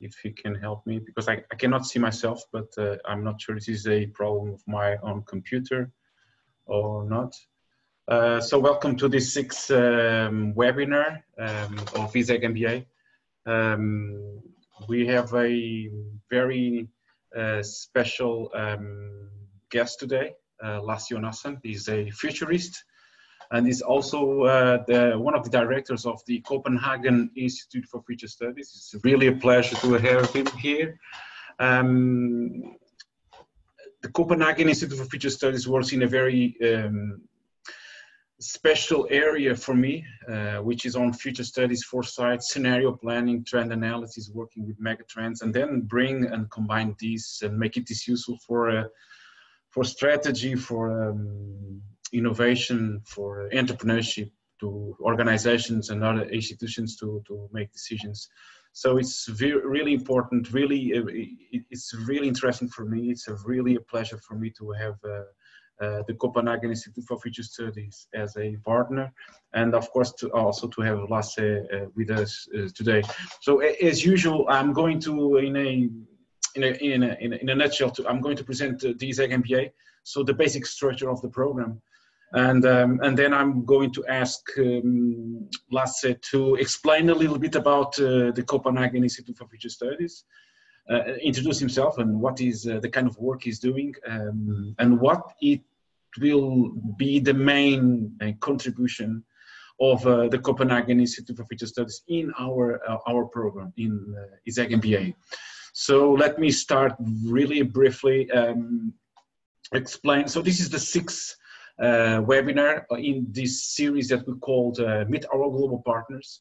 if he can help me, because I cannot see myself, but I'm not sure this is a problem of my own computer or not. So welcome to this sixth webinar of ISEG MBA. We have a very special guest today, Lasse Jonassen. He's a futurist, and he's also one of the directors of the Copenhagen Institute for Future Studies. It's really a pleasure to have him here. The Copenhagen Institute for Future Studies works in a very special area for me, which is on future studies, foresight, scenario planning, trend analysis, working with megatrends, and then bring and combine these and make it useful for strategy, for innovation, for entrepreneurship, to organizations and other institutions to make decisions. So it's really important, really, it's really interesting for me. It's really a pleasure for me to have the Copenhagen Institute for Future Studies as a partner, and of course also to have Lasse with us today. So as usual, I'm going to, in a nutshell, I'm going to present the ISEG MBA, so the basic structure of the program, and then I'm going to ask Lasse to explain a little bit about the Copenhagen Institute for Future Studies. Introduce himself and what is the kind of work he's doing, and what it will be the main contribution of the Copenhagen Institute for Future Studies in our program in ISEG MBA. So let me start really briefly explain. So this is the sixth webinar in this series that we called Meet Our Global Partners.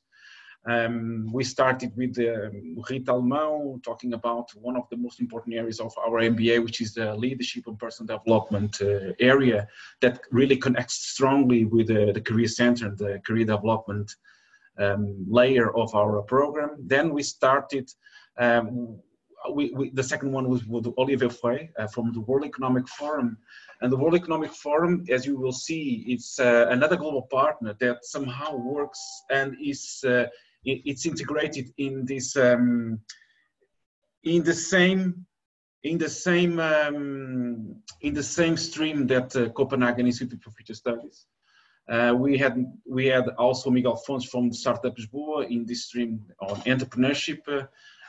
We started with Rita Alemão talking about one of the most important areas of our MBA, which is the leadership and personal development area that really connects strongly with the career center and the career development layer of our program. Then we started, the second one was with Olivier Frey from the World Economic Forum. And the World Economic Forum, as you will see, it's another global partner that somehow works and is it's integrated in this in the same stream that Copenhagen Institute for Future Studies. We had also Miguel Fontes from Startup Lisboa in this stream on entrepreneurship.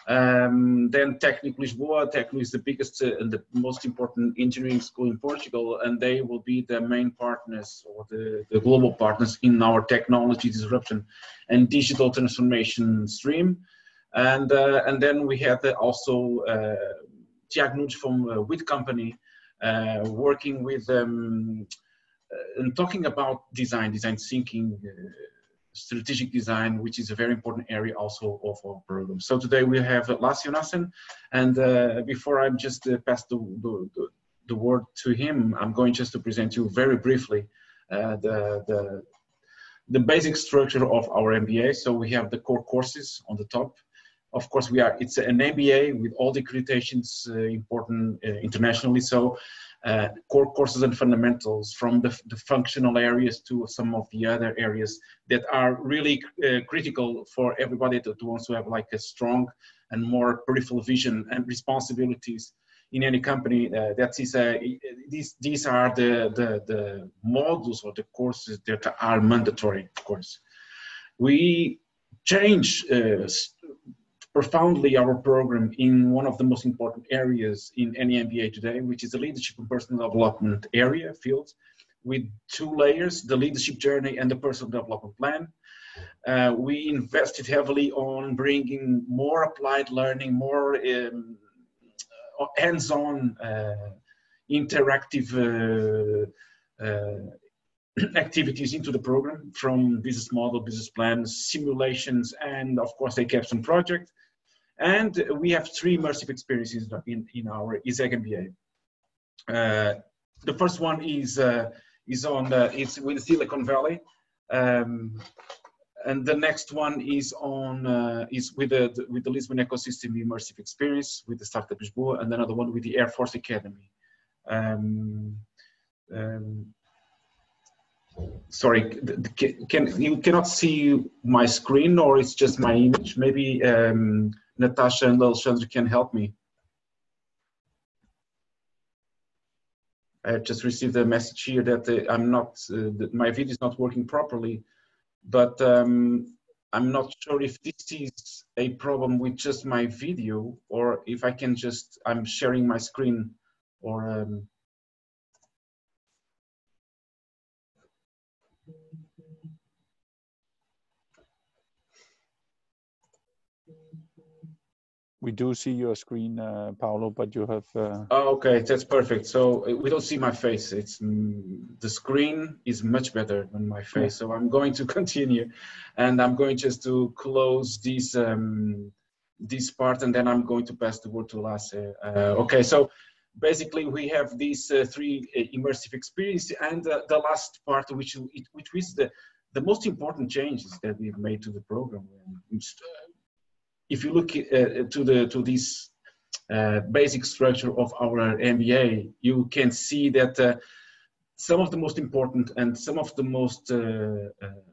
Then Técnico Lisboa. Técnico is the biggest and the most important engineering school in Portugal, and they will be the main partners or the global partners in our technology disruption and digital transformation stream. And then we had also Tiago Nunes from WIT Company working with and talking about design thinking, strategic design, which is a very important area also of our program. So today we have Lasse Jonassen, and before I just pass the word to him, I'm going just to present you very briefly the basic structure of our MBA. So we have the core courses on the top. Of course, it's an MBA with all the accreditations important internationally. So core courses and fundamentals, from the functional areas to some of the other areas that are really critical for everybody that wants to have like a strong and more peripheral vision and responsibilities in any company. These are the modules or the courses that are mandatory, of course. We change profoundly our program in one of the most important areas in any MBA today, which is the leadership and personal development area field, with two layers: the leadership journey and the personal development plan. We invested heavily on bringing more applied learning, more hands-on interactive activities into the program, from business model, business plans, simulations, and of course a capstone project. And we have three immersive experiences in our ISEG MBA. The first one is it's with Silicon Valley, and the next one is with the Lisbon ecosystem immersive experience with the Startup Lisboa, and another one with the Air Force Academy. Sorry, you cannot see my screen, or it's just my image? Maybe Natasha and Alexandra can help me. I have just received a message here that that my video is not working properly, but I'm not sure if this is a problem with just my video or if I can just, I'm sharing my screen or we do see your screen, Paolo, but you have... Oh, okay, that's perfect. So we don't see my face. It's the screen is much better than my face. Yeah. So I'm going to continue, and I'm going just to close this this part, and then I'm going to pass the word to Lasse. Okay, so basically we have these three immersive experiences, and the last part, which is the most important changes that we've made to the program. If you look to this basic structure of our MBA, you can see that some of the most important and some of the most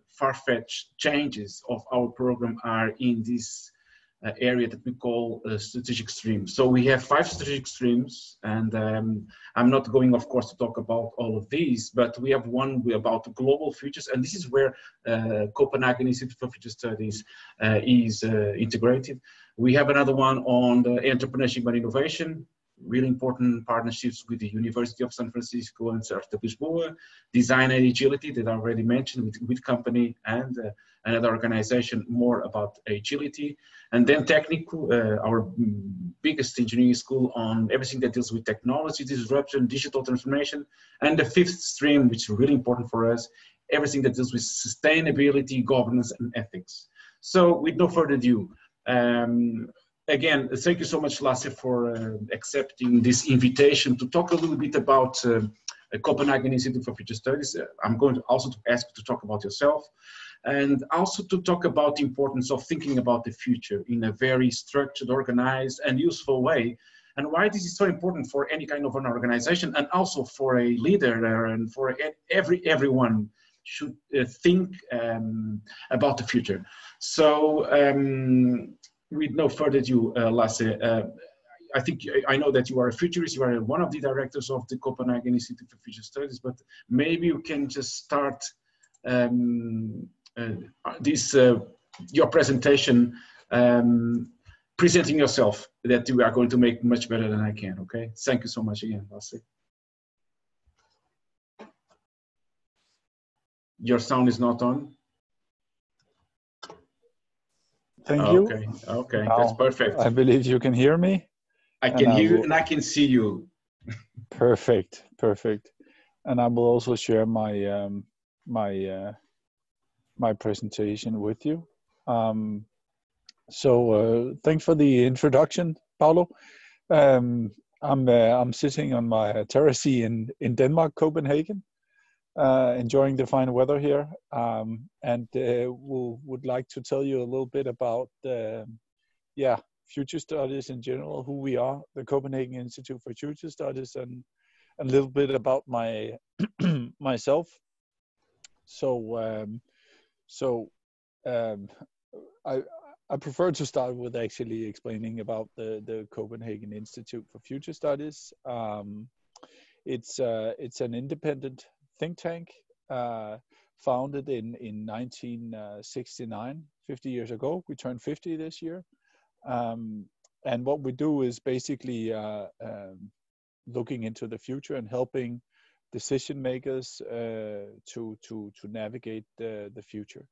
far-fetched changes of our program are in this area that we call strategic streams. So we have 5 strategic streams, and I'm not going, of course, to talk about all of these, but we have one about global futures, and this is where Copenhagen Institute for Future Studies is integrated. We have another one on the entrepreneurship and innovation, really important partnerships with the University of San Francisco and Certa Lisboa, design and agility that I already mentioned with company and another organization more about agility, and then technical, our biggest engineering school on everything that deals with technology, disruption, digital transformation, and the 5th stream, which is really important for us, everything that deals with sustainability, governance, and ethics. So with no further ado, again, thank you so much, Lasse, for accepting this invitation to talk a little bit about Copenhagen Institute for Future Studies. I'm going to also ask you to talk about yourself, and also to talk about the importance of thinking about the future in a very structured, organized, and useful way, and why this is so important for any kind of an organization, and also for a leader, and for everyone should think about the future. So, with no further ado, Lasse, I know that you are a futurist, you are one of the directors of the Copenhagen Institute for Future Studies, but maybe you can just start your presentation presenting yourself, that you are going to make much better than I can, okay? Thank you so much again, Lasse. Your sound is not on. Thank you. Okay, now, that's perfect. I believe you can hear me. I can hear you and I can see you. Perfect. And I will also share my my presentation with you. So thanks for the introduction, Paolo. I'm sitting on my terrace in Denmark, Copenhagen, enjoying the fine weather here, and would like to tell you a little bit about future studies in general, who we are, the Copenhagen Institute for Future Studies, and a little bit about my myself. I prefer to start with actually explaining about the Copenhagen Institute for Future Studies. It's an independent think tank founded in 1969, 50 years ago. We turned 50 this year. And what we do is basically looking into the future and helping decision makers to navigate the future.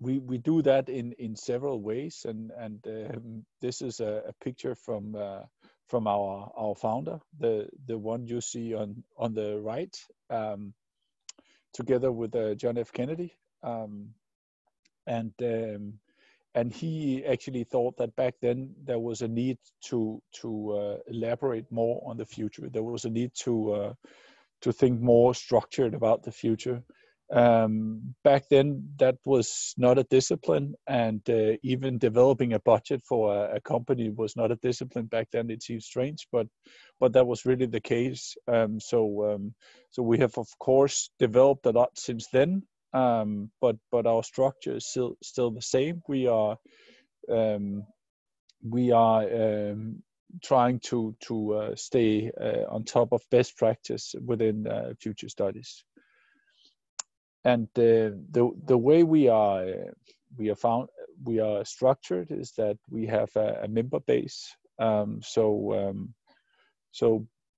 We do that in several ways, and this is a picture from our founder, the one you see on the right, together with John F. Kennedy, and he actually thought that back then there was a need to elaborate more on the future. There was a need to think more structured about the future. Back then, that was not a discipline, and even developing a budget for a company was not a discipline back then. It seems strange, but that was really the case. So we have, of course, developed a lot since then, but our structure is still the same. We are we are trying to stay on top of best practice within future studies. And the way we are structured is that we have a member base. So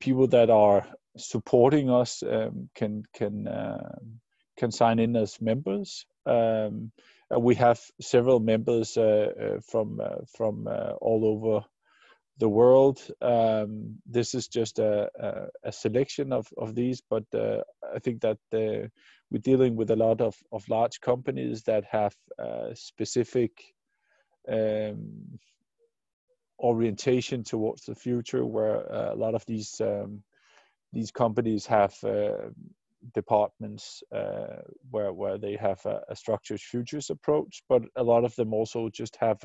people that are supporting us can sign in as members. We have several members from all over the world. This is just a selection of these, but I think that we're dealing with a lot of large companies that have specific orientation towards the future, where a lot of these companies have departments where they have a structured futures approach, but a lot of them also just have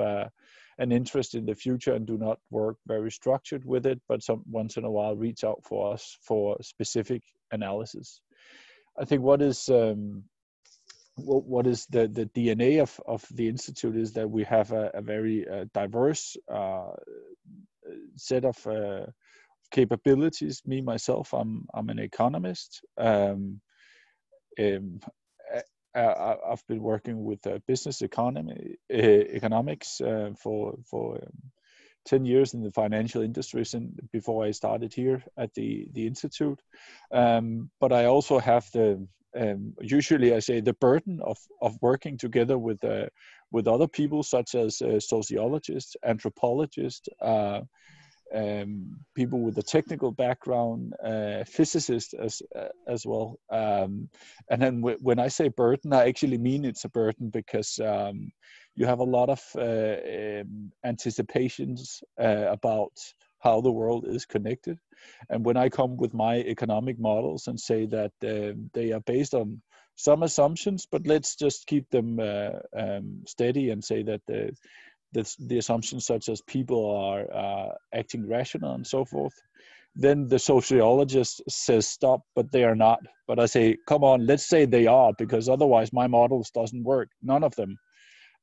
an interest in the future and do not work very structured with it, but once in a while reach out for us for specific analysis. I think what is the DNA of the Institute is that we have a very diverse set of capabilities. Me myself, I'm an economist. I've been working with business economics for 10 years in the financial industry before I started here at the Institute. But I also have usually I say the burden of working together with other people, such as sociologists, anthropologists, people with a technical background, physicists as well. And then when I say burden, I actually mean it's a burden because you have a lot of anticipations about how the world is connected. And when I come with my economic models and say that they are based on some assumptions, but let's just keep them steady and say that the assumptions such as people are acting rational and so forth, then the sociologist says stop, but they are not. But I say, come on, let's say they are, because otherwise my models doesn't work, none of them.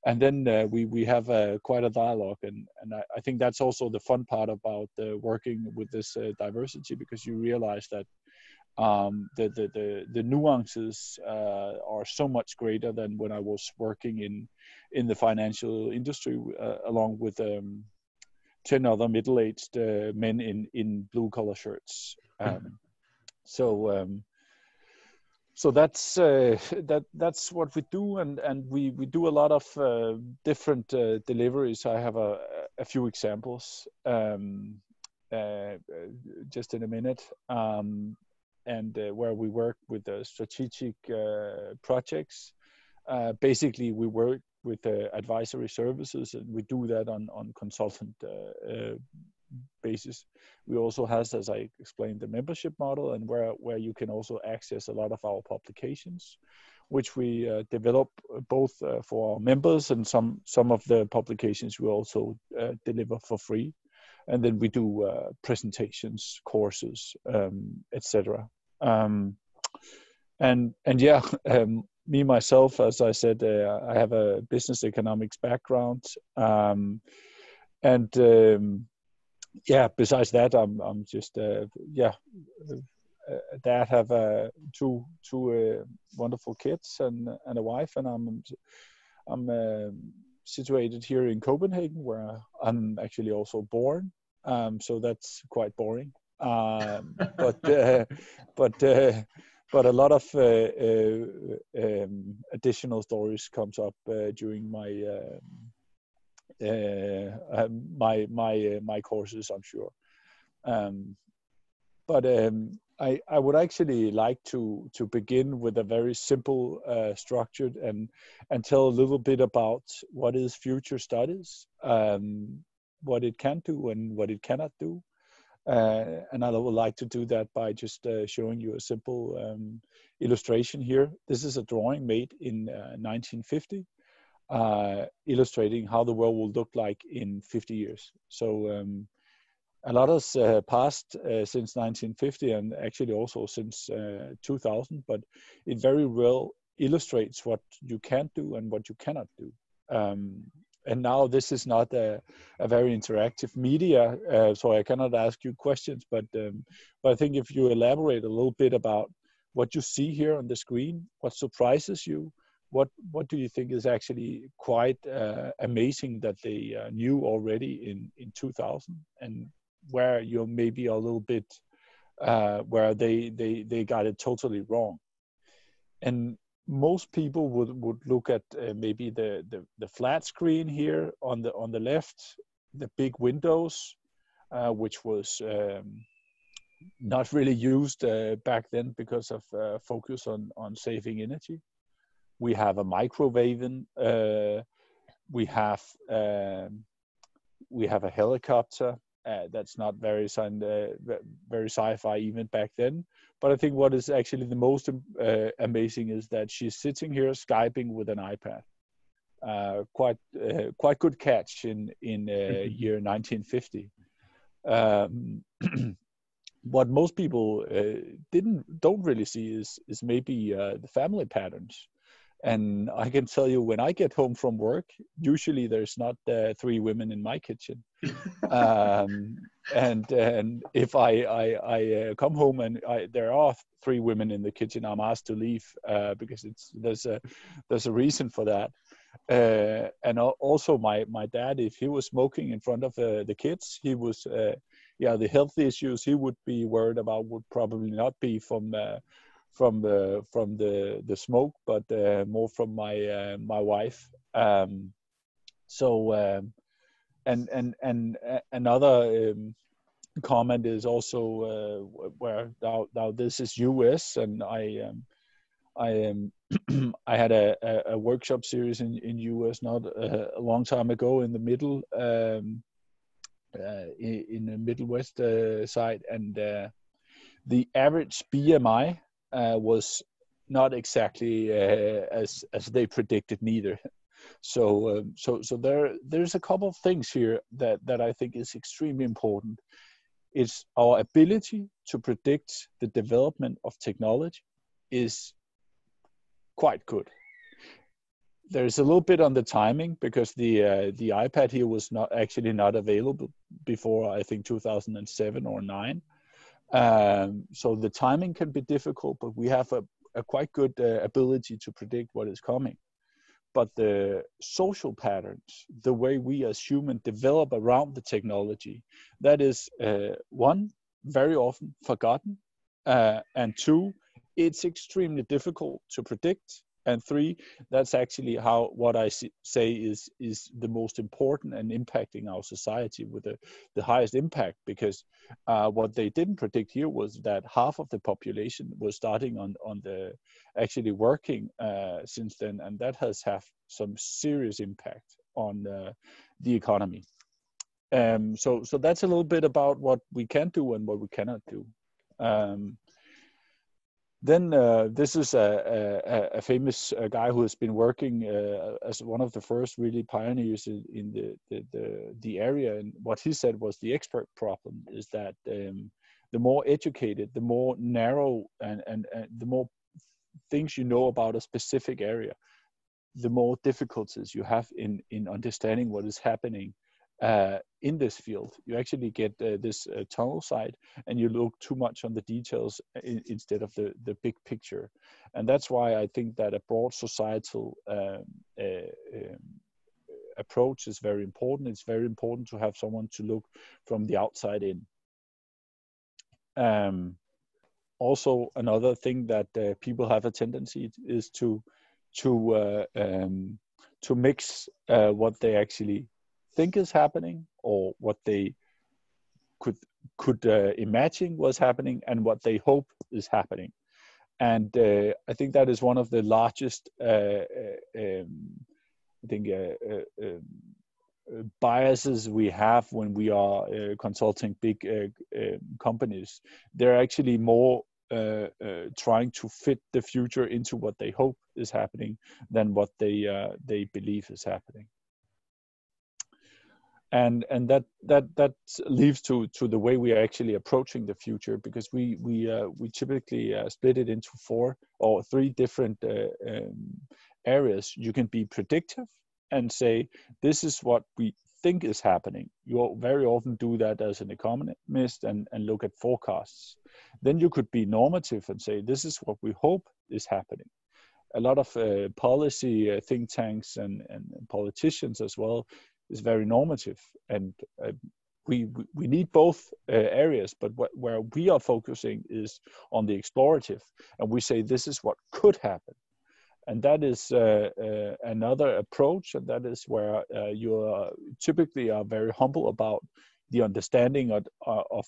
And then we have quite a dialogue, and I think that's also the fun part about working with this diversity, because you realize that the nuances are so much greater than when I was working in the financial industry along with 10 other middle-aged men in blue-collar shirts. So that's what we do, and we do a lot of different deliveries. I have a few examples just in a minute. And where we work with strategic projects. Basically, we work with advisory services, and we do that on consultant basis. We also have, as I explained, the membership model, and where you can also access a lot of our publications, which we develop both for our members, and some of the publications we also deliver for free. And then we do presentations, courses, etc. Me myself, as I said, I have a business economics background, besides that, I'm just dad, have two wonderful kids and a wife, and I'm situated here in Copenhagen, where I'm actually also born. So that's quite boring. But a lot of additional stories comes up during my courses, I'm sure. I would actually like to begin with a very simple, structured, and tell a little bit about what is future studies, what it can do and what it cannot do. And I would like to do that by just showing you a simple illustration here. This is a drawing made in 1950, illustrating how the world will look like in 50 years. So a lot has passed since 1950, and actually also since 2000, but it very well illustrates what you can do and what you cannot do. and now this is not a very interactive media, so I cannot ask you questions, but I think if you elaborate a little bit about what you see here on the screen, what surprises you, what do you think is actually quite amazing that they knew already in 2000, and where you're maybe a little bit where they got it totally wrong. And most people would look at maybe the flat screen here on the left, the big windows, which was not really used back then because of focus on saving energy. We have a microwave oven. We have a helicopter. That's not very sci-fi even back then. But I think what is actually the most amazing is that she's sitting here Skyping with an iPad. Quite good catch in year 1950. What most people don't really see is maybe the family patterns. And I can tell you, when I get home from work, usually there's not 3 women in my kitchen. And if I come home and there are 3 women in the kitchen, I'm asked to leave because there's a reason for that. And also my dad, if he was smoking in front of the kids, he was the health issues he would be worried about would probably not be from the smoke, but more from my wife. And another comment is also where now this is US, and I I had a workshop series in US not a long time ago in the middle in the Midwest side, and the average BMI was not exactly as they predicted neither. So there's a couple of things here that I think is extremely important. It's our ability to predict the development of technology is quite good. There's a little bit on the timing because the iPad here was not available before, I think, 2007 or 9. So the timing can be difficult, but we have a quite good ability to predict what is coming. But the social patterns, the way we as humans develop around the technology, that is one, very often forgotten, and two, it's extremely difficult to predict, and three, that's actually what I say is the most important and impacting our society with the highest impact, because what they didn't predict here was that half of the population was starting on the actually working since then, and that has had some serious impact on the economy. So that's a little bit about what we can do and what we cannot do. Then this is a famous guy who has been working as one of the first really pioneers in the area, and what he said was the expert problem is that the more educated, the more narrow, and the more things you know about a specific area, the more difficulties you have in understanding what is happening in this field. You actually get this tunnel sight, and you look too much on the details instead of the big picture. And that's why I think that a broad societal approach is very important. It's very important to have someone to look from the outside in. Also, another thing that people have a tendency is to mix what they actually think is happening, or what they could imagine was happening, and what they hope is happening. And I think that is one of the largest biases we have when we are consulting big companies. They're actually more trying to fit the future into what they hope is happening than what they believe is happening. And that leads to the way we are actually approaching the future, because we typically split it into 4 or 3 different areas. You can be predictive, and say, this is what we think is happening. You very often do that as an economist and look at forecasts. Then you could be normative and say, this is what we hope is happening. A lot of policy think tanks and politicians as well is very normative, and we need both areas, but where we are focusing is on the explorative, and we say this is what could happen, and that is another approach, and that is where you typically are very humble about the understanding of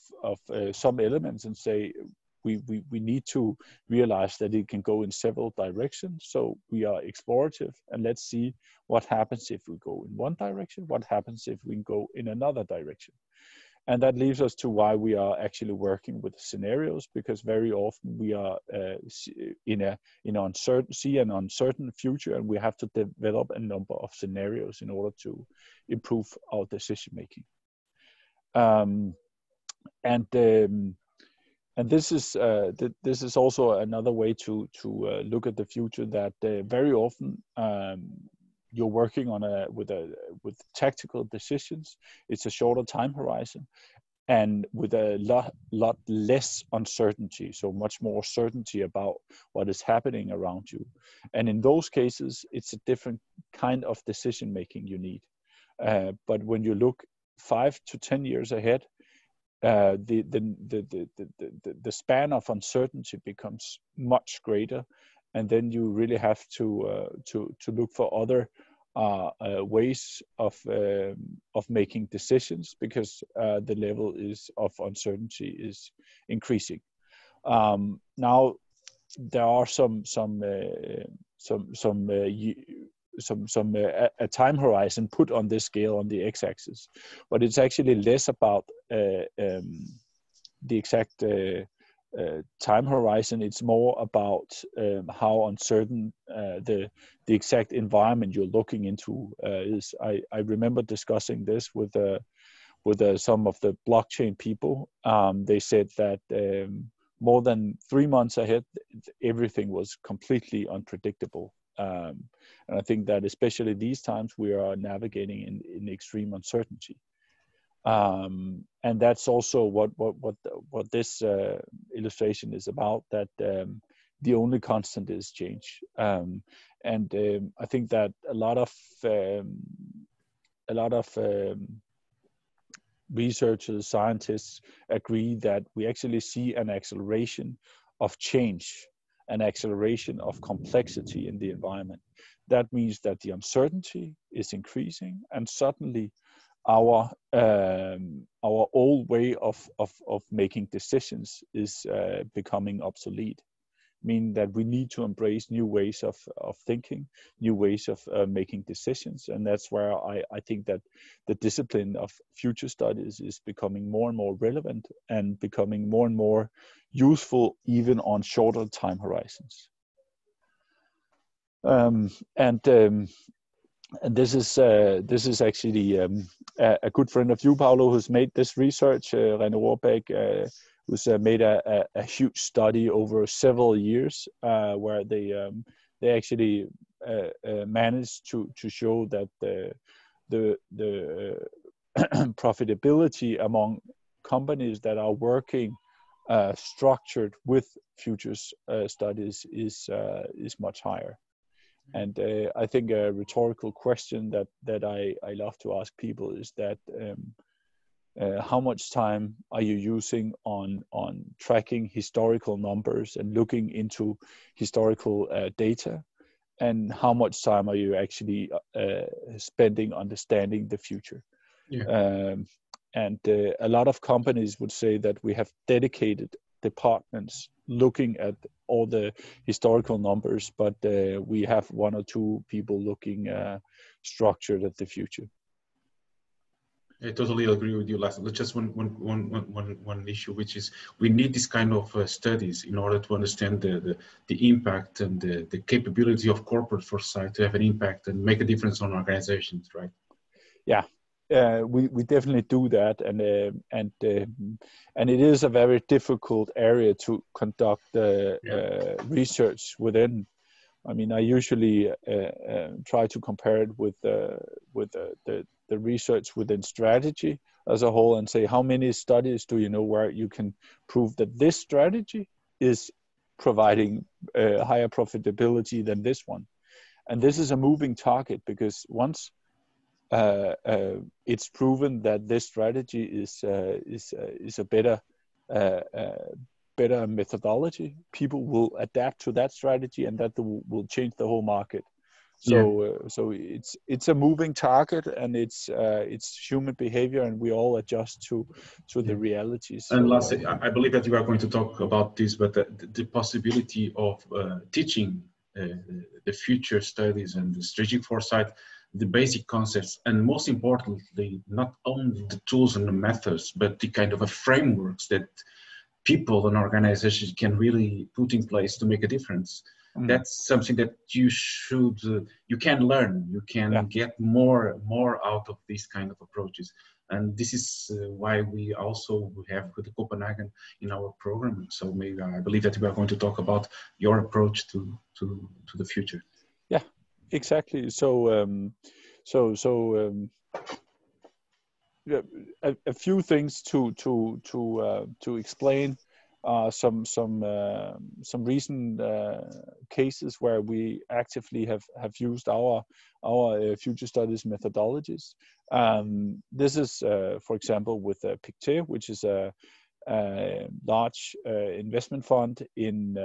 some elements, and say we need to realize that it can go in several directions. So we are explorative, and let's see what happens if we go in one direction, what happens if we go in another direction. And that leads us to why we are actually working with scenarios, because very often we are in an uncertain future, and we have to develop a number of scenarios in order to improve our decision making. And this is also another way to look at the future, that very often you're working on with tactical decisions. It's a shorter time horizon, and with a lot less uncertainty, so much more certainty about what is happening around you. And in those cases, it's a different kind of decision making you need. But when you look 5 to 10 years ahead, the span of uncertainty becomes much greater, and then you really have to look for other ways of making decisions, because the level of uncertainty is increasing. Now there are a time horizon put on this scale on the x-axis, but it's actually less about the exact time horizon. It's more about how uncertain the exact environment you're looking into is. I remember discussing this with some of the blockchain people. They said that more than 3 months ahead, everything was completely unpredictable. And I think that especially these times we are navigating in extreme uncertainty. And that's also what this illustration is about, that the only constant is change. And I think that a lot of researchers, scientists agree that we actually see an acceleration of change, an acceleration of complexity in the environment. That means that the uncertainty is increasing, and suddenly our old way of making decisions is becoming obsolete, meaning that we need to embrace new ways of thinking, new ways of making decisions. And that's where I think that the discipline of future studies is becoming more and more relevant and becoming more and more useful, even on shorter time horizons. And this is actually a good friend of you, Paolo, who's made this research, René Warbeck, who's made a huge study over several years, where they actually managed to show that the profitability among companies that are working structured with futures studies is much higher. And I think a rhetorical question that I love to ask people is that how much time are you using on tracking historical numbers and looking into historical data, and how much time are you actually spending understanding the future? Yeah. And a lot of companies would say that we have dedicated departments looking at all the historical numbers, but we have 1 or 2 people looking structured at the future. I totally agree with you, Lasse. Just one issue, which is we need this kind of studies in order to understand the impact and the capability of corporate foresight to have an impact and make a difference on organizations, right? Yeah. We definitely do that, and it is a very difficult area to conduct research within. I mean, I usually try to compare it with the research within strategy as a whole, and say, how many studies do you know where you can prove that this strategy is providing higher profitability than this one? And this is a moving target, because once it's proven that this strategy is a better better methodology, people will adapt to that strategy, and that will change the whole market. So so it's a moving target, and it's human behavior, and we all adjust to the realities. And So, Lasse, I believe that you are going to talk about this, but the possibility of teaching the future studies and the strategic foresight, the basic concepts, and most importantly, not only the tools and the methods, but the kind of a frameworks that people and organizations can really put in place to make a difference. That's something that you should, you can learn, you can get more out of these kind of approaches. And this is why we also have the Copenhagen in our program. So maybe I believe that we are going to talk about your approach to the future. Yeah, exactly. So yeah, a few things to explain. Some recent cases where we actively have used our future studies methodologies. This is, for example, with Pictet, which is a large investment fund in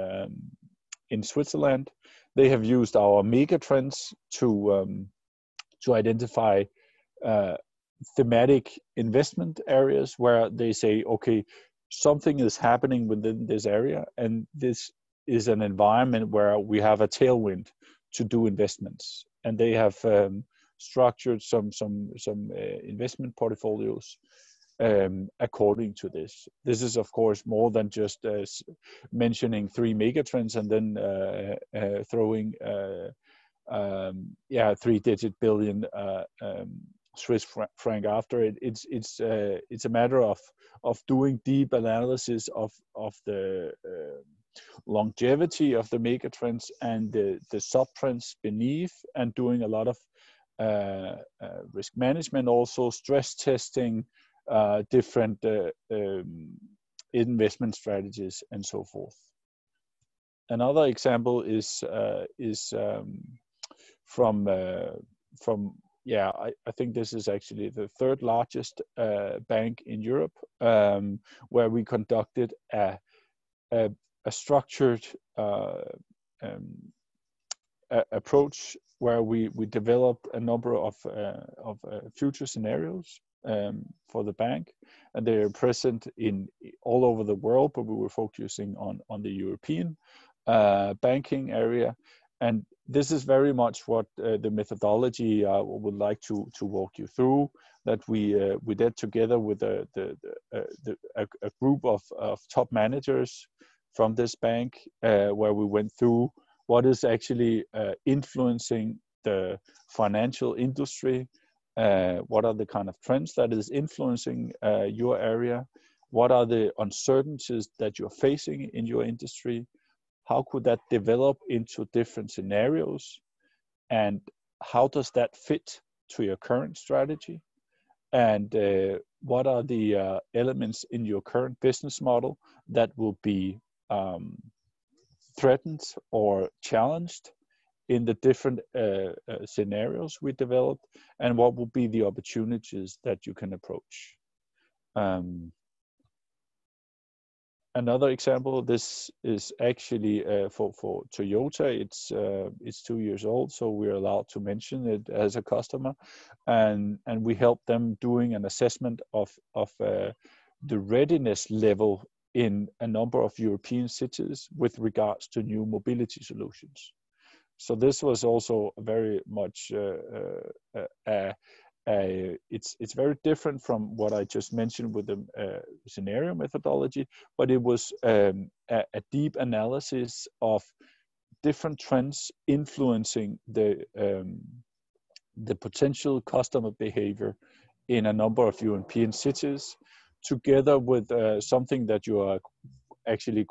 Switzerland. They have used our Megatrends to identify thematic investment areas where they say, okay, something is happening within this area, and this is an environment where we have a tailwind to do investments. And they have structured some investment portfolios according to this. This is, of course, more than just mentioning 3 megatrends and then throwing 3-digit billion Swiss franc after it. It's a matter of doing deep analysis of the longevity of the megatrends and the sub-trends beneath, and doing a lot of risk management, also stress testing different investment strategies and so forth. Another example is from I think this is actually the 3rd largest bank in Europe, where we conducted a structured approach where we developed a number of future scenarios for the bank, and they are present in all over the world, but we were focusing on the European banking area. And this is very much what the methodology would like to walk you through, that we did together with a group of top managers from this bank, where we went through what is actually influencing the financial industry, what are the kind of trends that is influencing your area, what are the uncertainties that you're facing in your industry, how could that develop into different scenarios, and how does that fit to your current strategy, and what are the elements in your current business model that will be threatened or challenged in the different scenarios we developed, and what will be the opportunities that you can approach. Another example, this is actually for Toyota. It's 2 years old, so we're allowed to mention it as a customer, and we help them doing an assessment of the readiness level in a number of European cities with regards to new mobility solutions. So this was also very much it's very different from what I just mentioned with the scenario methodology, but it was a deep analysis of different trends influencing the potential customer behavior in a number of European cities, together with something that you are actually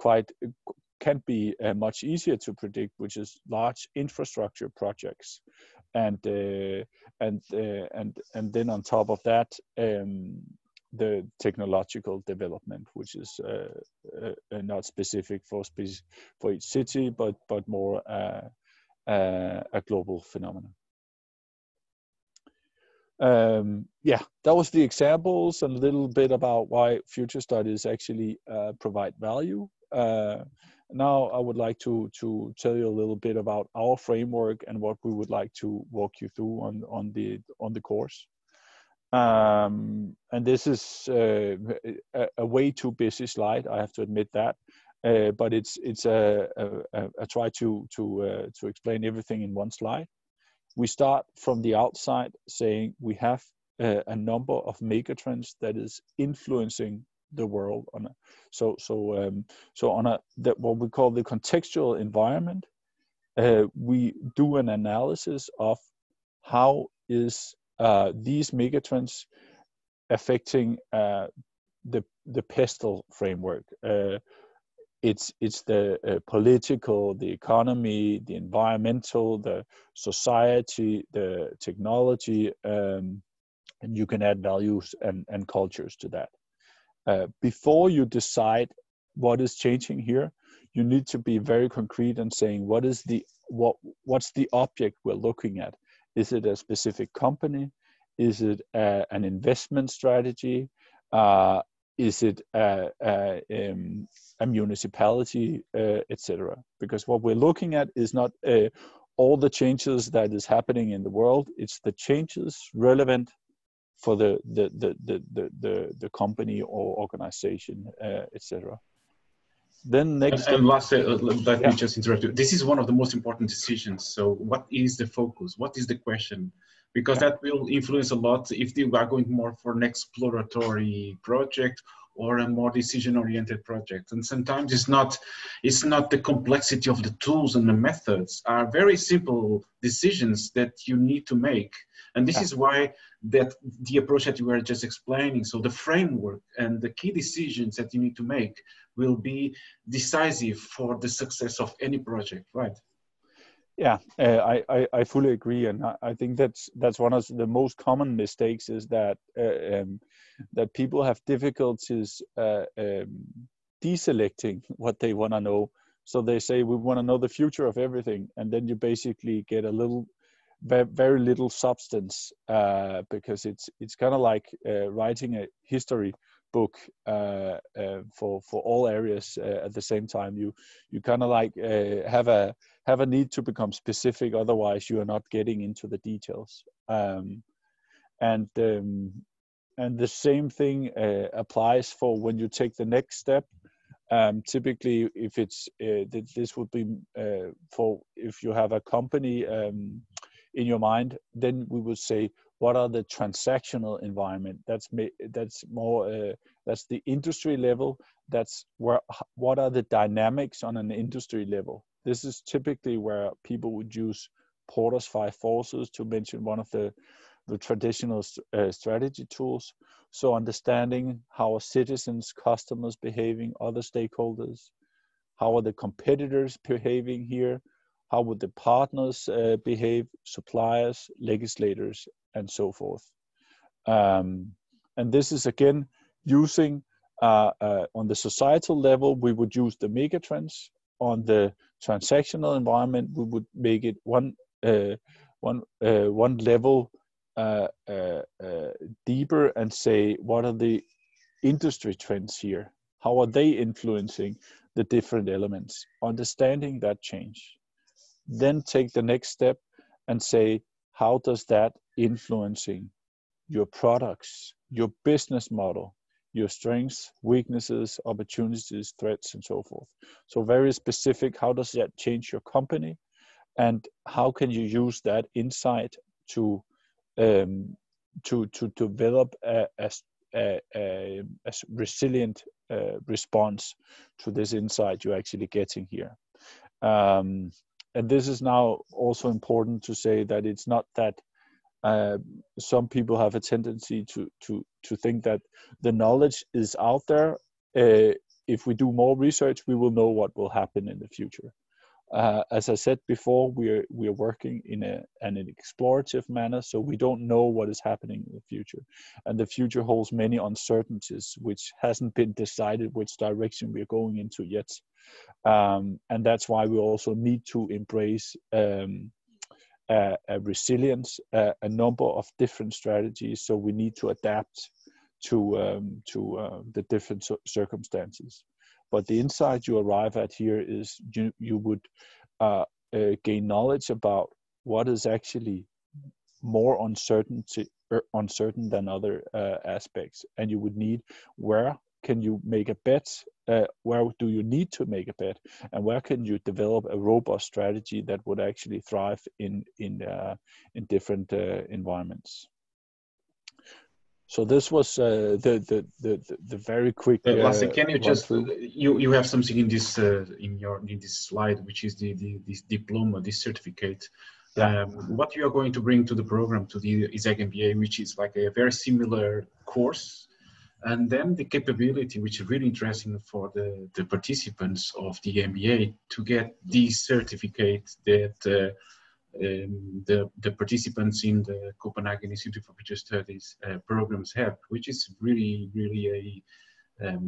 can be much easier to predict, which is large infrastructure projects, and then on top of that, the technological development, which is not specific for each city, but more a global phenomenon. Yeah, that was the examples and a little bit about why future studies actually provide value. Now I would like to tell you a little bit about our framework and what we would like to walk you through on the course. And this is a way too busy slide, I have to admit that, but it's a try to explain everything in one slide. We start from the outside saying we have a number of megatrends that is influencing the world on what we call the contextual environment. We do an analysis of how is these megatrends affecting the pestle framework. It's the political, the economy, the environmental, the society, the technology, and you can add values and cultures to that. Before you decide what is changing here, you need to be very concrete and saying what's the object we're looking at. Is it a specific company? Is it an investment strategy? Is it a municipality, etc.? Because what we're looking at is not all the changes that is happening in the world. It's the changes relevant for the company or organization, etc. Then next. And Lasse, let me just interrupt you. This is one of the most important decisions. So, what is the focus? What is the question? Because that will influence a lot if you are going more for an exploratory project or a more decision-oriented project. And sometimes it's not the complexity of the tools and the methods. Are very simple decisions that you need to make. And this is why that the approach that you were just explaining, so the framework and the key decisions that you need to make will be decisive for the success of any project, right? Yeah, I fully agree, and I think that's one of the most common mistakes is that that people have difficulties deselecting what they want to know. So they say we want to know the future of everything, and then you basically get a little, very little substance because it's kind of like writing a history book for all areas at the same time. You kind of like have a need to become specific, otherwise you are not getting into the details. And the same thing applies for when you take the next step. Typically, if it's this would be for if you have a company in your mind, then we would say, what are the transactional environment? That's more that's the industry level. That's what are the dynamics on an industry level? This is typically where people would use Porter's 5 forces, to mention one of the traditional strategy tools. So understanding how are citizens, customers behaving, other stakeholders, how are the competitors behaving here, how would the partners behave, suppliers, legislators, and so forth. And this is again using on the societal level, we would use the megatrends. On the transactional environment, we would make it one level deeper and say, what are the industry trends here? How are they influencing the different elements? Understanding that change. Then take the next step and say, how does that influencing your products, your business model, your strengths, weaknesses, opportunities, threats, and so forth. So very specific, how does that change your company? And how can you use that insight to develop a resilient response to this insight you're actually getting here? And this is now also important to say that it's not that some people have a tendency to think that the knowledge is out there if we do more research, we will know what will happen in the future. As I said before, we are working in an explorative manner, so we don't know what is happening in the future, and the future holds many uncertainties, which hasn't been decided which direction we are going into yet, and that's why we also need to embrace a resilience, a number of different strategies. So we need to adapt to the different circumstances. But the insight you arrive at here is you would gain knowledge about what is actually more uncertain than other aspects, and you would need, where can you make a bet, where do you need to make a bet, and where can you develop a robust strategy that would actually thrive in different environments. So this was the very quick. Lasse, can you just you have something in this in this slide, which is this diploma, this certificate. Yeah. What you are going to bring to the program, to the ISEG MBA, which is like a very similar course, and then the capability, which is really interesting for the participants of the MBA, to get this certificate that the participants in the Copenhagen Institute for Future Studies programs have, which is really a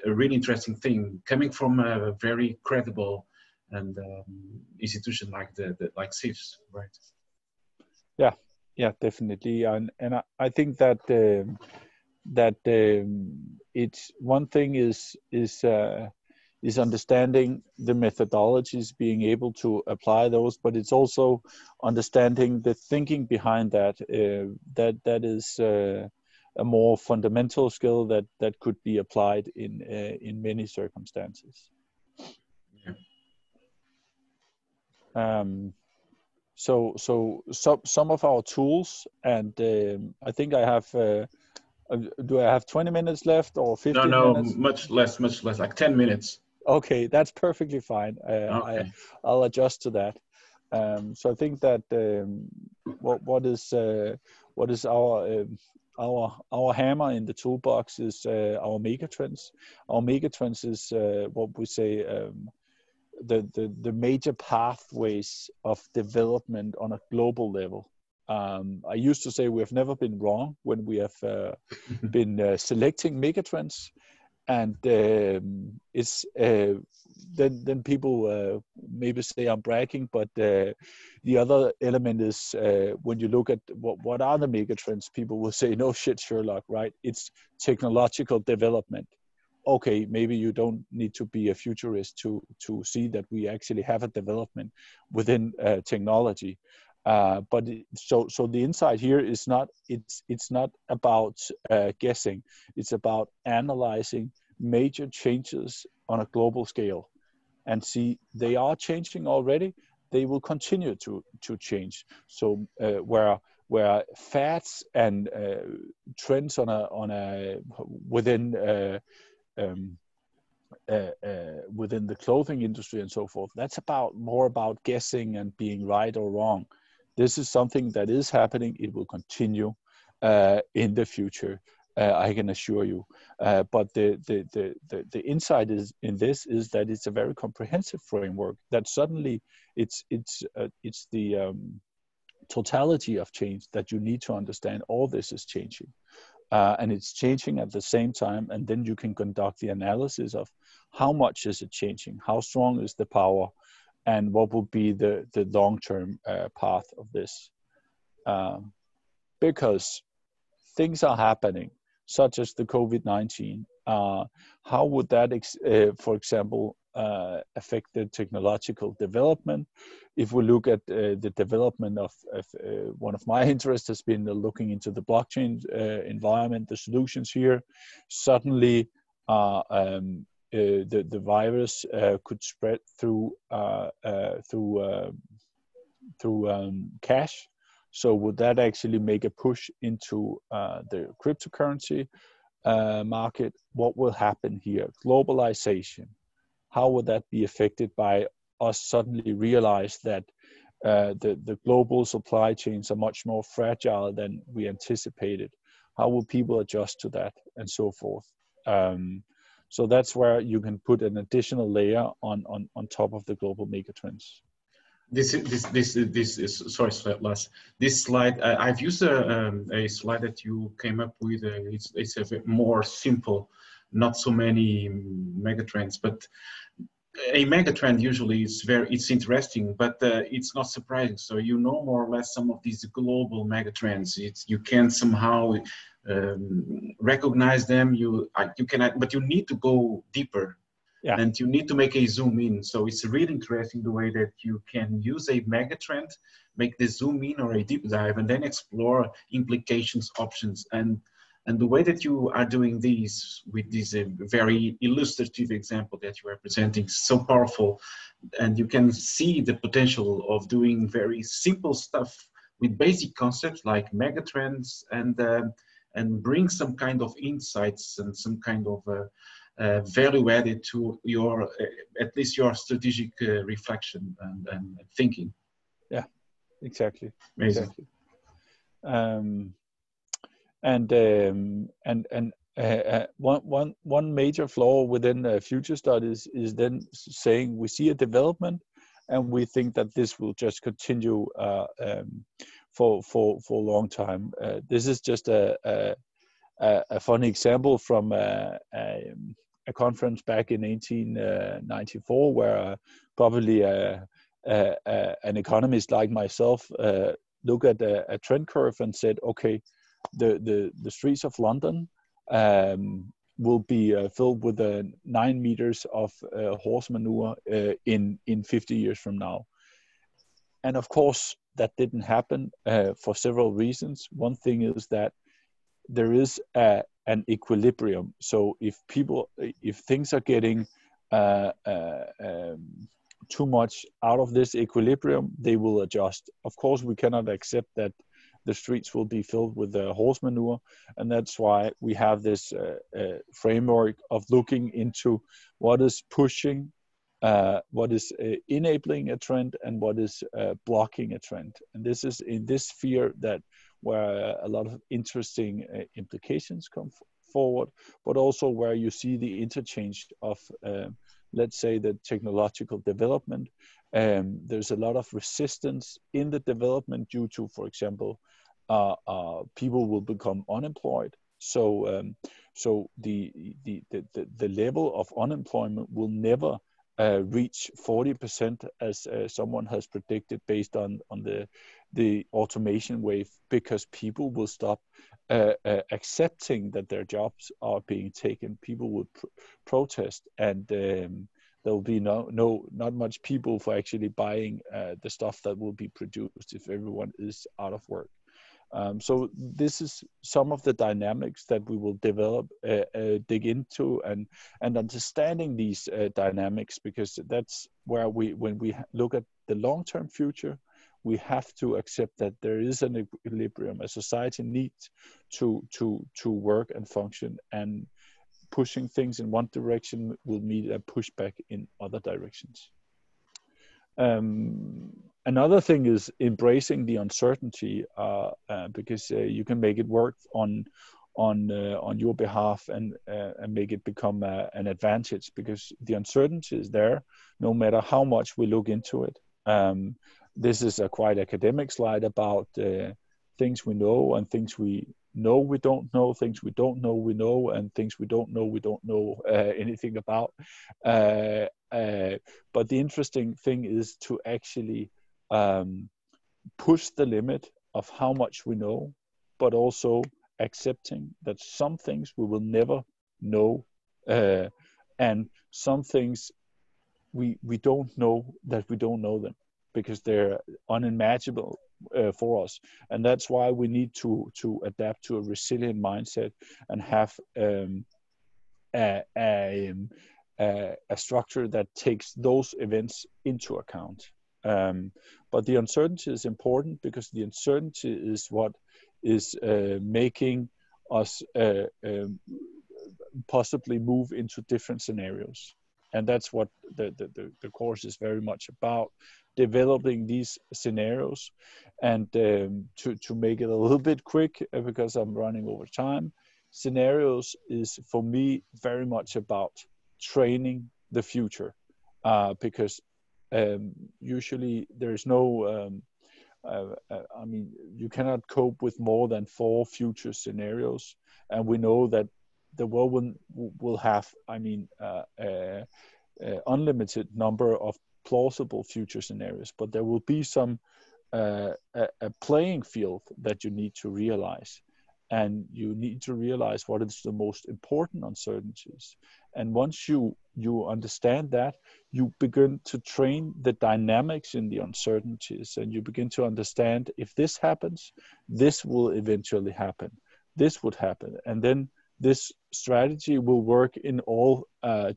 really interesting thing, coming from a very credible and institution like like CIFS, right? Yeah, definitely, and I think that it's one thing is understanding the methodologies, being able to apply those, but it's also understanding the thinking behind that. That is a more fundamental skill that could be applied in many circumstances. Yeah. So some of our tools, and I think I have. Do I have 20 minutes left or 15 minutes? No, much less, like 10 minutes. Okay, that's perfectly fine. Okay. I'll adjust to that. So I think that what is our hammer in the toolbox is our megatrends. Our megatrends is what we say the major pathways of development on a global level. I used to say we have never been wrong when we have been selecting megatrends, and it's then people maybe say I'm bragging, but the other element is when you look at what are the megatrends, people will say, no shit, Sherlock, right? It's technological development. Okay, maybe you don't need to be a futurist to see that we actually have a development within technology. But so the insight here is not, it's not about guessing. It's about analyzing major changes on a global scale and see they are changing already. They will continue to change. So where fads and trends within the clothing industry and so forth, that's more about guessing and being right or wrong. This is something that is happening. It will continue in the future. I can assure you. But the insight is that it's a very comprehensive framework. That suddenly it's the totality of change that you need to understand. All this is changing, and it's changing at the same time. And then you can conduct the analysis of how much is it changing, how strong is the power, and what will be the long-term path of this. Because things are happening, such as the COVID-19. How would that, for example, affect the technological development? If we look at the development of one of my interests has been looking into the blockchain environment, the solutions here. Suddenly, the virus could spread through cash. So would that actually make a push into the cryptocurrency market? What will happen here? Globalization. How would that be affected by us suddenly realize that the global supply chains are much more fragile than we anticipated? How will people adjust to that, and so forth? So that's where you can put an additional layer on top of the global megatrends. This is sorry, Lasse. This slide I've used a slide that you came up with. It's a bit more simple, not so many megatrends, but a megatrend usually is it's interesting, but it's not surprising. So you know more or less some of these global megatrends. You can somehow recognize them. You cannot, but you need to go deeper. Yeah. And you need to make a zoom in. So it's really interesting the way that you can use a megatrend, make the zoom in or a deep dive, and then explore implications, options, and the way that you are doing these with this very illustrative example that you are presenting is so powerful, and you can see the potential of doing very simple stuff with basic concepts like megatrends, and bring some kind of insights and some kind of value added to your at least your strategic reflection and thinking. Yeah, exactly. Amazing. Exactly. One major flaw within future studies is then saying we see a development and we think that this will just continue for a long time. This is just a funny example from a conference back in 1894, where probably an economist like myself looked at a trend curve and said, okay, the streets of London will be filled with 9 meters of horse manure in 50 years from now. And of course, that didn't happen for several reasons. One thing is that there is an equilibrium. So if things are getting too much out of this equilibrium, they will adjust. Of course, we cannot accept that the streets will be filled with horse manure, and that's why we have this framework of looking into what is pushing, what is enabling a trend, and what is blocking a trend. And this is in this sphere that where a lot of interesting implications come forward, but also where you see the interchange of, let's say, the technological development. There's a lot of resistance in the development due to, for example, people will become unemployed. So the level of unemployment will never reach 40% as someone has predicted based on the automation wave, because people will stop accepting that their jobs are being taken. People will protest, and there will be not much people for actually buying the stuff that will be produced if everyone is out of work. So this is some of the dynamics that we will develop, dig into, and understanding these dynamics, because that's where when we look at the long-term future, we have to accept that there is an equilibrium. A society needs to work and function, and pushing things in one direction will meet a pushback in other directions. Another thing is embracing the uncertainty, because you can make it work on your behalf and make it become an advantage, because the uncertainty is there no matter how much we look into it. This is a quite academic slide about things we know and things we know we don't know, things we don't know we know, and things we don't know anything about. But the interesting thing is to actually push the limit of how much we know, but also accepting that some things we will never know, and some things we don't know that we don't know them, because they're unimaginable for us. And that's why we need to adapt to a resilient mindset and have a structure that takes those events into account. But the uncertainty is important, because the uncertainty is what is making us possibly move into different scenarios. And that's what the course is very much about, developing these scenarios. And to make it a little bit quick, because I'm running over time, scenarios is for me very much about training the future, because usually there is no I mean, you cannot cope with more than 4 future scenarios, and we know that the world will have, I mean, unlimited number of plausible future scenarios, but there will be some a playing field that you need to realize, and you need to realize what is the most important uncertainties. And once you understand that, you begin to train the dynamics in the uncertainties, and you begin to understand, if this happens, this will eventually happen, this would happen, and then this strategy will work in all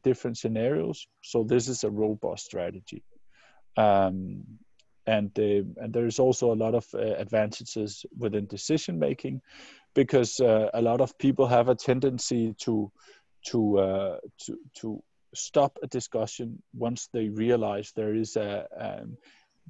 different scenarios. So this is a robust strategy. And there is also a lot of advantages within decision making, because a lot of people have a tendency to stop a discussion once they realize there is a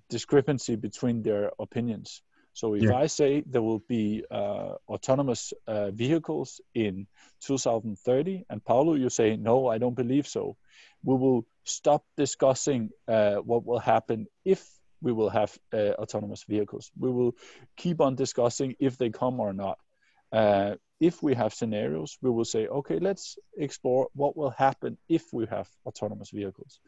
discrepancy between their opinions. So if I say there will be autonomous vehicles in 2030, and Paulo, you say, no, I don't believe so, we will stop discussing what will happen if we will have autonomous vehicles. We will keep on discussing if they come or not. If we have scenarios, we will say, okay, let's explore what will happen if we have autonomous vehicles.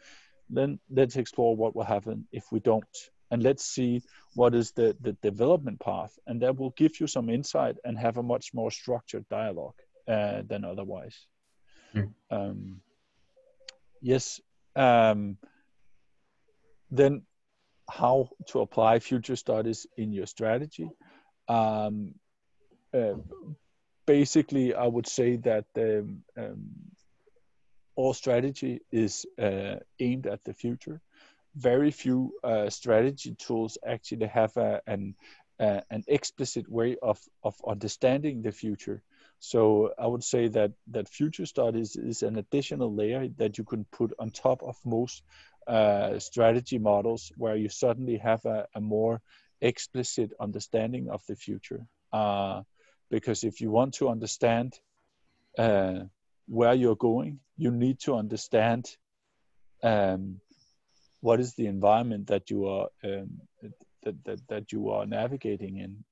Then let's explore what will happen if we don't. And let's see what is the development path. And that will give you some insight and have a much more structured dialogue than otherwise. Yes. Then how to apply future studies in your strategy. Basically, I would say that all strategy is aimed at the future. Very few strategy tools actually have an explicit way of understanding the future. So I would say that future studies is an additional layer that you can put on top of most strategy models, where you suddenly have a more explicit understanding of the future. Because if you want to understand where you're going, you need to understand what is the environment that you are that you are navigating in.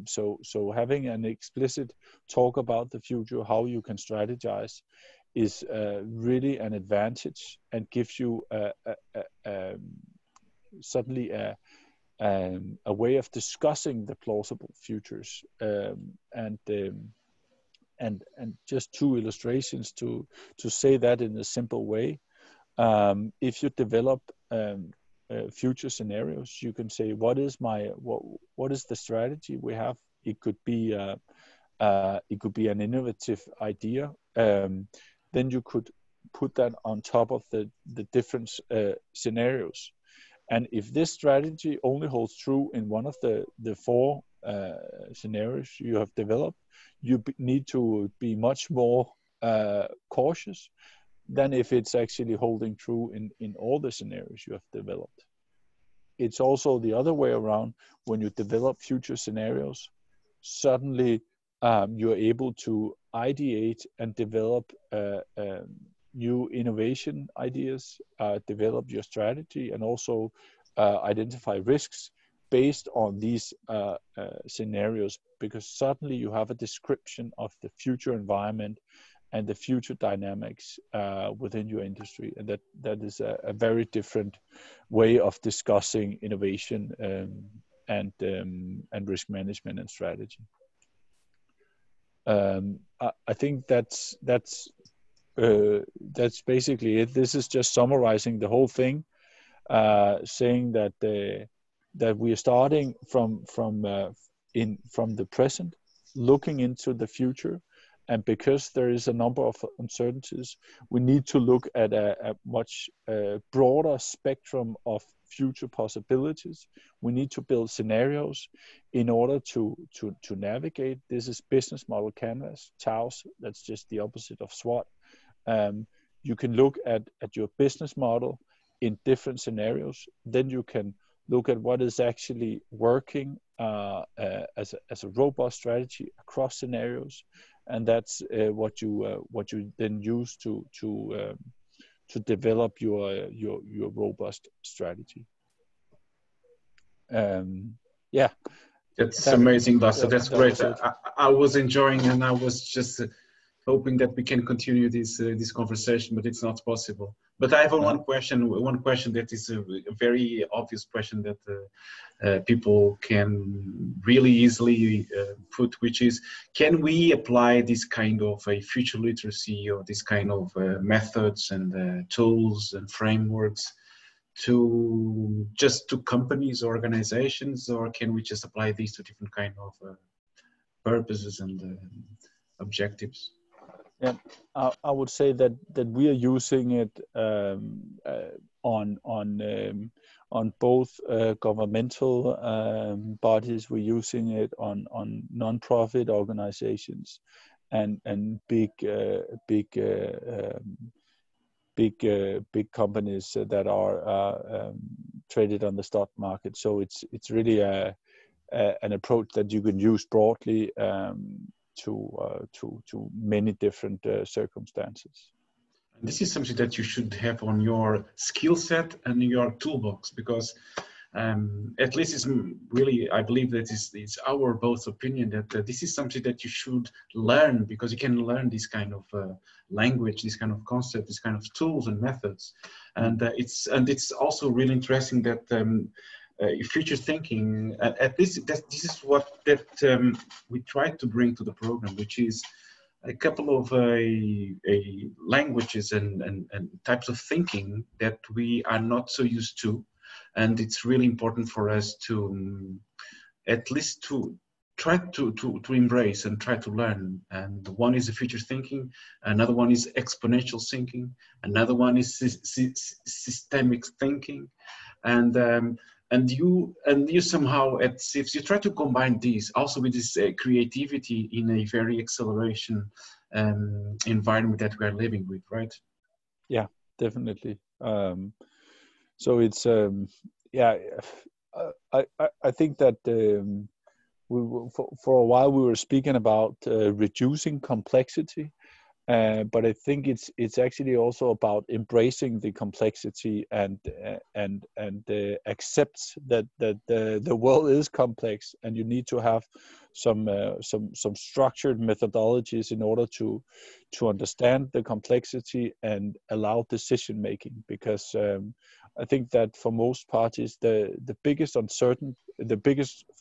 So having an explicit talk about the future, how you can strategize, is really an advantage, and gives you suddenly a way of discussing the plausible futures. And just 2 illustrations to say that in a simple way. If you develop future scenarios, you can say, what is the strategy we have? It could be an innovative idea. Then you could put that on top of the different scenarios. And if this strategy only holds true in one of the 4 scenarios you have developed, you need to be much more cautious than if it's actually holding true in all the scenarios you have developed. It's also the other way around. When you develop future scenarios, suddenly you're able to ideate and develop new innovation ideas, develop your strategy, and also identify risks based on these scenarios, because suddenly you have a description of the future environment and the future dynamics within your industry. And that is a very different way of discussing innovation and risk management and strategy. I think that's basically it. This is just summarizing the whole thing, saying that we are starting from the present, looking into the future, and because there is a number of uncertainties, we need to look at a much broader spectrum of future possibilities. We need to build scenarios in order to navigate. This is business model canvas, TAOS. That's just the opposite of SWOT. You can look at your business model in different scenarios. Then you can look at what is actually working as a robust strategy across scenarios. and that's what you then use to develop your robust strategy. Yeah, That's amazing, Lasse. That's that great. was it. I was enjoying, and I was just hoping that we can continue this conversation, but it's not possible. But I have one question. One question that is a very obvious question that people can really easily put, which is: can we apply this kind of a future literacy or this kind of methods and tools and frameworks to companies or organizations, or can we just apply these to different kind of purposes and objectives? Yeah, I would say that we are using it on both governmental bodies. We're using it on non-profit organizations and big companies that are traded on the stock market. So it's really an approach that you can use broadly to many different circumstances. This is something that you should have on your skill set and your toolbox, because at least it's really, I believe that it's our both opinion that this is something that you should learn, because you can learn this kind of language, this kind of concept, this kind of tools and methods. And it's also really interesting that future thinking, at least this is what we try to bring to the program, which is a couple of languages and types of thinking that we are not so used to. And it's really important for us to at least to try to embrace and try to learn. And one is the future thinking, another one is exponential thinking, another one is systemic thinking, and you somehow at SIFS you try to combine these also with this creativity in a very acceleration environment that we are living with, right? Yeah, definitely. So it's I think that for a while we were speaking about reducing complexity, but I think it's actually also about embracing the complexity and accept that the world is complex, and you need to have some structured methodologies in order to understand the complexity and allow decision making, because I think that for most parties the biggest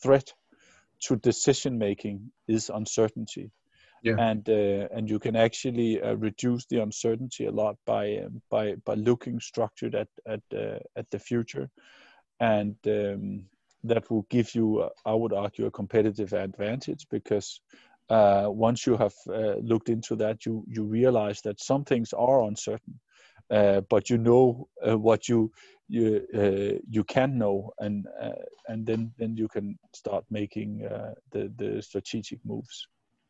threat to decision making is uncertainty. Yeah. And you can actually reduce the uncertainty a lot by looking structured at the future, and that will give you, I would argue, a competitive advantage, because once you have looked into that, you realize that some things are uncertain, but you know what you can know, and then you can start making the strategic moves.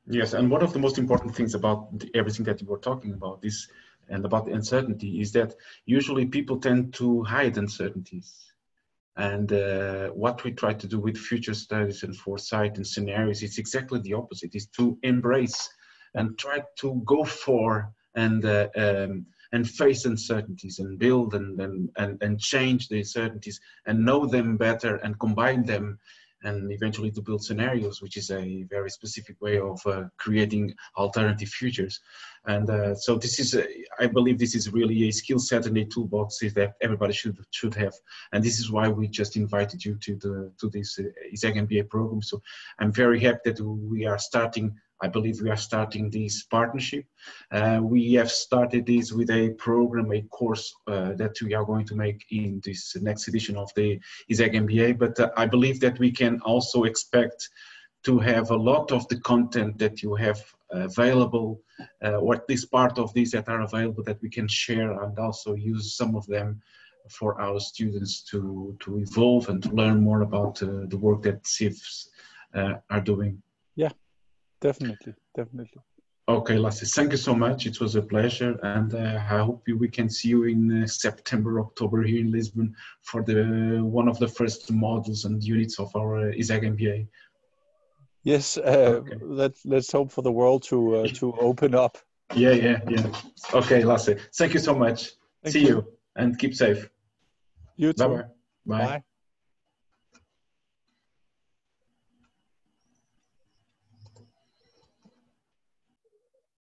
Yes, and one of the most important things about everything that you were talking about this and about uncertainty is that usually people tend to hide uncertainties. And what we try to do with future studies and foresight and scenarios, it's exactly the opposite, is to embrace and try to go for and face uncertainties and build and change the uncertainties and know them better and combine them, and eventually to build scenarios, which is a very specific way of creating alternative futures. And so this is, I believe this is really a skill set and a toolbox that everybody should have. And this is why we just invited you to this ISEG MBA program. So I'm very happy that we are starting, I believe we are starting this partnership. We have started this with a program, a course that we are going to make in this next edition of the ISEG MBA. But I believe that we can also expect to have a lot of the content that you have available, or at least part of these that are available, that we can share and also use some of them for our students to evolve and to learn more about the work that SIFs are doing. Yeah, definitely. Okay, Lasse, thank you so much. It was a pleasure, and I hope we can see you in September, October here in Lisbon for one of the first modules and units of our ISEG MBA. Yes, Okay. let's hope for the world to open up. Yeah. Okay, Lasse. Thank you so much. Thank See you. you and keep safe. You too. Bye-bye. Bye. Bye.